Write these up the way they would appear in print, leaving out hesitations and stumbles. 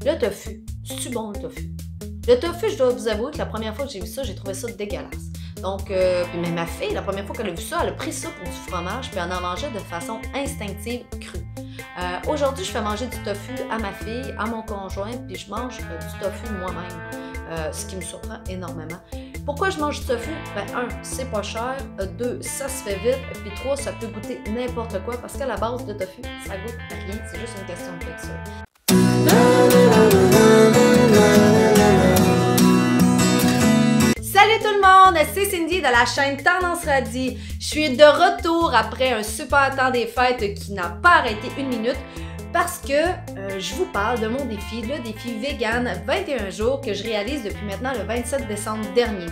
Le tofu, c'est-tu bon le tofu? Le tofu, je dois vous avouer que la première fois que j'ai vu ça, j'ai trouvé ça dégueulasse. Donc, puis même ma fille, la première fois qu'elle a vu ça, elle a pris ça pour du fromage, puis elle en mangeait de façon instinctive, crue. Aujourd'hui, je fais manger du tofu à ma fille, à mon conjoint, puis je mange du tofu moi-même, ce qui me surprend énormément. Pourquoi je mange du tofu? Ben, 1, c'est pas cher. 2, ça se fait vite. Puis 3, ça peut goûter n'importe quoi parce qu'à la base, le tofu, ça goûte rien. C'est juste une question de texture. Salut tout le monde, c'est Cindy de la chaîne Tendance Radie. Je suis de retour après un super temps des fêtes qui n'a pas arrêté une minute parce que je vous parle de mon défi, le défi vegan 21 jours que je réalise depuis maintenant le 27 décembre dernier.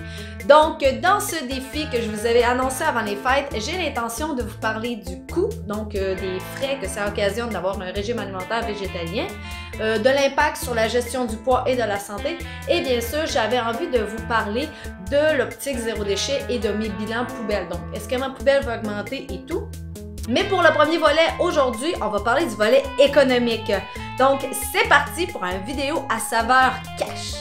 Donc, dans ce défi que je vous avais annoncé avant les fêtes, j'ai l'intention de vous parler du coût, donc des frais que ça occasionne d'avoir un régime alimentaire végétalien, de l'impact sur la gestion du poids et de la santé, et bien sûr, j'avais envie de vous parler de l'optique zéro déchet et de mes bilans poubelles. Donc, est-ce que ma poubelle va augmenter et tout? Mais pour le premier volet, aujourd'hui, on va parler du volet économique. Donc, c'est parti pour une vidéo à saveur cash.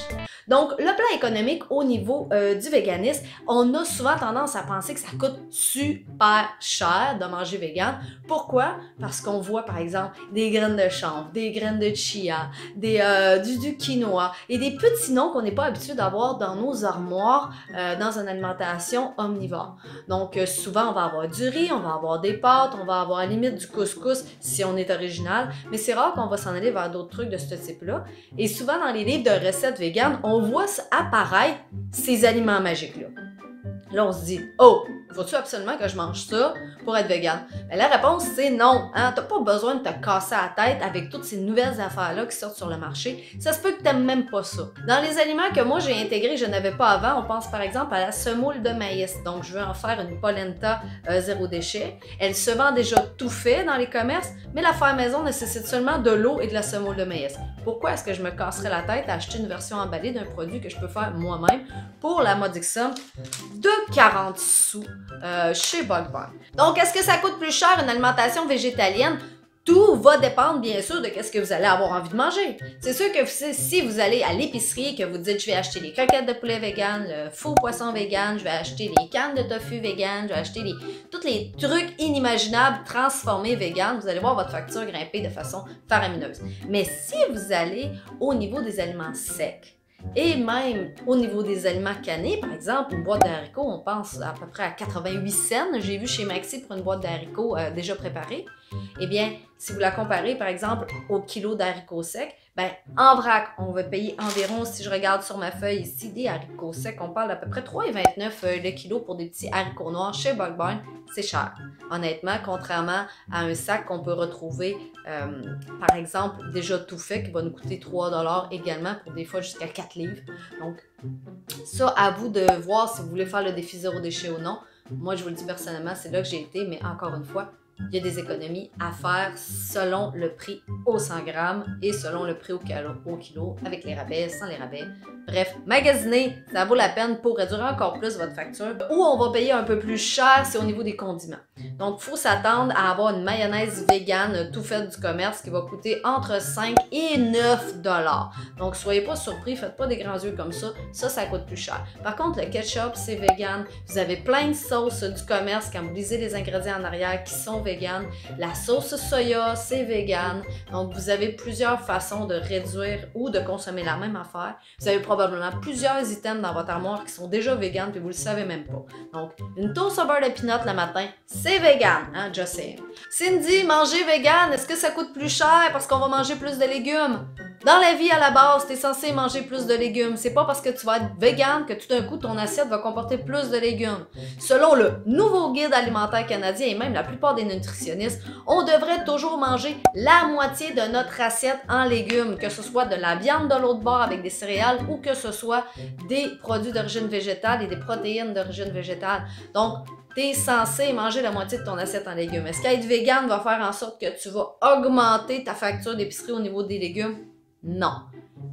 Donc, le plan économique au niveau du véganisme, on a souvent tendance à penser que ça coûte super cher de manger vegan. Pourquoi? Parce qu'on voit, par exemple, des graines de chanvre, des graines de chia, du quinoa et des petits noms qu'on n'est pas habitué d'avoir dans nos armoires dans une alimentation omnivore. Donc, souvent, on va avoir du riz, on va avoir des pâtes, on va avoir à la limite du couscous si on est original, mais c'est rare qu'on va s'en aller vers d'autres trucs de ce type-là. Et souvent, dans les livres de recettes véganes, on voit apparaître ces aliments magiques-là. Là, on se dit, oh, faut-tu absolument que je mange ça pour être vegan? Mais la réponse, c'est non. Hein? Tu n'as pas besoin de te casser la tête avec toutes ces nouvelles affaires-là qui sortent sur le marché. Ça se peut que tu n'aimes même pas ça. Dans les aliments que moi, j'ai intégrés, que je n'avais pas avant, on pense par exemple à la semoule de maïs. Donc, je veux en faire une polenta zéro déchet. Elle se vend déjà tout fait dans les commerces, mais la faire maison nécessite seulement de l'eau et de la semoule de maïs. Pourquoi est-ce que je me casserais la tête à acheter une version emballée d'un produit que je peux faire moi-même pour la modique somme de 40 sous chez Bug Bar? Donc, est-ce que ça coûte plus cher une alimentation végétalienne? Tout va dépendre, bien sûr, de ce que vous allez avoir envie de manger. C'est sûr que si vous allez à l'épicerie et que vous dites « je vais acheter les croquettes de poulet vegan, le faux poisson vegan, je vais acheter les cannes de tofu vegan, je vais acheter tous les trucs inimaginables transformés vegan », vous allez voir votre facture grimper de façon faramineuse. Mais si vous allez au niveau des aliments secs, et même au niveau des aliments cannés, par exemple, une boîte d'haricots, on pense à peu près à 88 cents. J'ai vu chez Maxi pour une boîte d'haricots déjà préparée. Eh bien, si vous la comparez, par exemple, au kilo d'haricots secs, ben, en vrac, on va payer environ, si je regarde sur ma feuille ici, des haricots secs, on parle d'à peu près 3,29 le kilo pour des petits haricots noirs chez Bug Barn. C'est cher, honnêtement, contrairement à un sac qu'on peut retrouver, par exemple, déjà tout fait, qui va nous coûter 3 $ également pour des fois jusqu'à 4 livres. Donc, ça, à vous de voir si vous voulez faire le défi zéro déchet ou non. Moi, je vous le dis personnellement, c'est là que j'ai été, mais encore une fois, il y a des économies à faire selon le prix au 100 grammes et selon le prix au kilo, avec les rabais, sans les rabais. Bref, magasiner, ça vaut la peine pour réduire encore plus votre facture. Ou on va payer un peu plus cher, c'est au niveau des condiments. Donc, il faut s'attendre à avoir une mayonnaise végane tout faite du commerce qui va coûter entre 5 et 9 $. Donc, soyez pas surpris, faites pas des grands yeux comme ça. Ça coûte plus cher. Par contre, le ketchup, c'est vegan. Vous avez plein de sauces du commerce quand vous lisez les ingrédients en arrière qui sont vegan. La sauce soya, c'est vegan. Donc, vous avez plusieurs façons de réduire ou de consommer la même affaire. Vous avez probablement plusieurs items dans votre armoire qui sont déjà vegan puis vous le savez même pas. Donc, une toast au beurre de peanut le matin, c'est vegan, hein, just saying. Cindy, manger vegan, est-ce que ça coûte plus cher parce qu'on va manger plus de légumes? Dans la vie, à la base, tu es censé manger plus de légumes. C'est pas parce que tu vas être vegan que tout d'un coup, ton assiette va comporter plus de légumes. Selon le nouveau guide alimentaire canadien et même la plupart des nutritionnistes, on devrait toujours manger la moitié de notre assiette en légumes, que ce soit de la viande de l'autre bord avec des céréales ou que ce soit des produits d'origine végétale et des protéines d'origine végétale. Donc, tu es censé manger la moitié de ton assiette en légumes. Est-ce qu'être vegan va faire en sorte que tu vas augmenter ta facture d'épicerie au niveau des légumes? Non.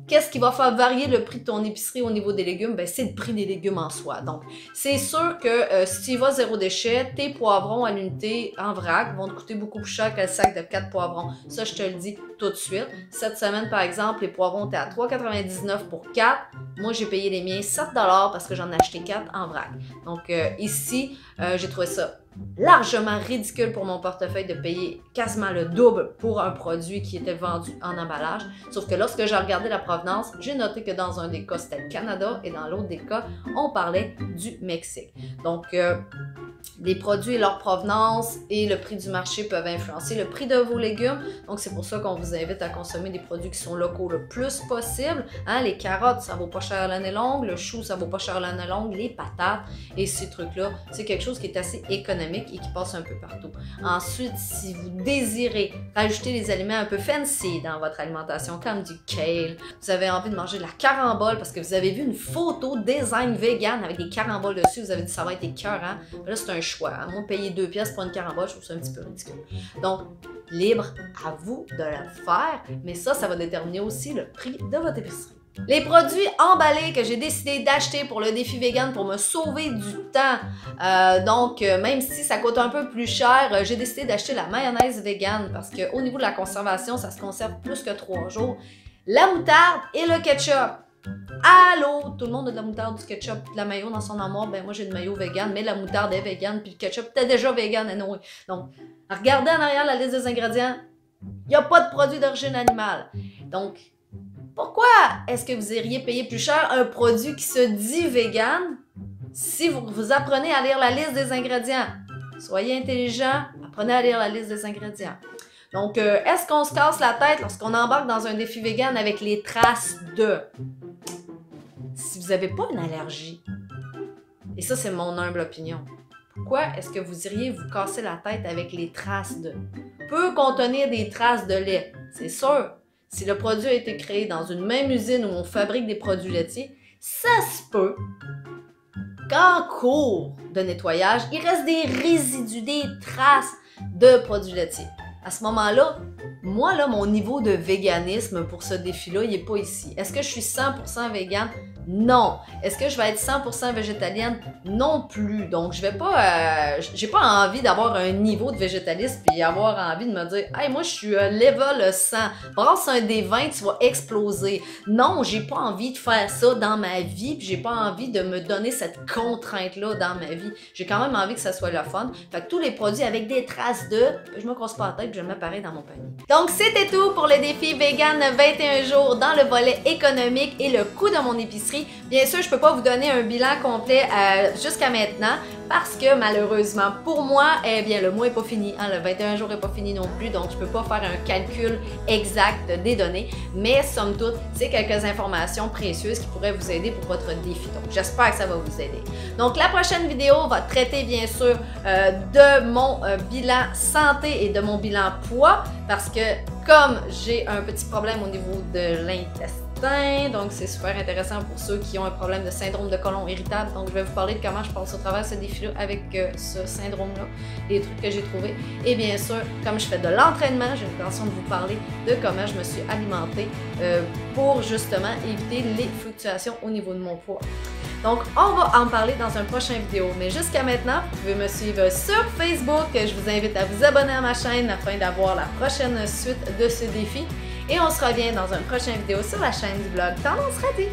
Qu'est-ce qui va faire varier le prix de ton épicerie au niveau des légumes? Ben, c'est le prix des légumes en soi. Donc, c'est sûr que si tu vas zéro déchet, tes poivrons à l'unité en vrac vont te coûter beaucoup plus cher que le sac de 4 poivrons. Ça, je te le dis tout de suite. Cette semaine, par exemple, les poivrons étaient à 3,99 pour 4. Moi, j'ai payé les miens 7 $ parce que j'en ai acheté 4 en vrac. Donc, ici, j'ai trouvé ça largement ridicule pour mon portefeuille de payer quasiment le double pour un produit qui était vendu en emballage. Sauf que lorsque j'ai regardé la provenance, j'ai noté que dans un des cas, c'était le Canada et dans l'autre des cas, on parlait du Mexique. Donc, les produits et leur provenance et le prix du marché peuvent influencer le prix de vos légumes. Donc, c'est pour ça qu'on vous invite à consommer des produits qui sont locaux le plus possible. Hein, les carottes, ça vaut pas cher l'année longue. Le chou, ça vaut pas cher l'année longue. Les patates et ces trucs-là, c'est quelque chose qui est assez économique et qui passe un peu partout. Ensuite, si vous désirez rajouter des aliments un peu fancy dans votre alimentation, comme du kale, vous avez envie de manger de la carambole parce que vous avez vu une photo design vegan avec des caramboles dessus, vous avez dit ça va être écœurant. Là, c'est un choix. Hein. Moi, payer 2 pièces pour une carambole, je trouve ça un petit peu ridicule. Donc, libre à vous de le faire, mais ça va déterminer aussi le prix de votre épicerie. Les produits emballés que j'ai décidé d'acheter pour le défi vegan pour me sauver du temps, donc même si ça coûte un peu plus cher, j'ai décidé d'acheter la mayonnaise vegan parce qu'au niveau de la conservation, ça se conserve plus que 3 jours. La moutarde et le ketchup. Allô, tout le monde a de la moutarde, du ketchup, de la mayo dans son armoire. Ben moi j'ai une mayo vegan, mais la moutarde est vegan, puis le ketchup était déjà vegan anyway. Donc, regardez en arrière la liste des ingrédients, il n'y a pas de produit d'origine animale. Donc, pourquoi est-ce que vous iriez payer plus cher un produit qui se dit vegan si vous apprenez à lire la liste des ingrédients? Soyez intelligent, apprenez à lire la liste des ingrédients. Donc, est-ce qu'on se casse la tête lorsqu'on embarque dans un défi vegan avec les traces de? Si vous n'avez pas une allergie, et ça c'est mon humble opinion, pourquoi est-ce que vous iriez vous casser la tête avec les traces de? Peut contenir des traces de lait, c'est sûr. Si le produit a été créé dans une même usine où on fabrique des produits laitiers, ça se peut qu'en cours de nettoyage, il reste des résidus, des traces de produits laitiers. À ce moment-là, moi, là, mon niveau de véganisme pour ce défi-là, il n'est pas ici. Est-ce que je suis 100% végane? Non. Est-ce que je vais être 100% végétalienne? Non plus. Donc, je vais pas, j'ai pas envie d'avoir un niveau de végétalisme puis avoir envie de me dire, hey, moi, je suis level 100. Brasse un des 20, tu vas exploser. Non, j'ai pas envie de faire ça dans ma vie puis j'ai pas envie de me donner cette contrainte-là dans ma vie. J'ai quand même envie que ça soit le fun. Fait que tous les produits avec des traces de, je me casse pas la tête puis je mets pareil dans mon panier. Donc, c'était tout pour le défi vegan 21 jours dans le volet économique et le coût de mon épicerie. Bien sûr, je ne peux pas vous donner un bilan complet jusqu'à maintenant parce que malheureusement pour moi, eh bien le mois n'est pas fini. Hein, le 21 jours n'est pas fini non plus, donc je ne peux pas faire un calcul exact des données. Mais somme toute, c'est quelques informations précieuses qui pourraient vous aider pour votre défi. Donc j'espère que ça va vous aider. Donc la prochaine vidéo va traiter bien sûr de mon bilan santé et de mon bilan poids parce que comme j'ai un petit problème au niveau de l'intestin, donc c'est super intéressant pour ceux qui ont un problème de syndrome de côlon irritable. Donc je vais vous parler de comment je passe au travers ce défi-là avec ce syndrome-là, les trucs que j'ai trouvés. Et bien sûr, comme je fais de l'entraînement, j'ai l'intention de vous parler de comment je me suis alimentée pour justement éviter les fluctuations au niveau de mon poids. Donc, on va en parler dans un prochain vidéo. Mais jusqu'à maintenant, vous pouvez me suivre sur Facebook. Je vous invite à vous abonner à ma chaîne afin d'avoir la prochaine suite de ce défi. Et on se revient dans une prochaine vidéo sur la chaîne du blog Tendance Radie.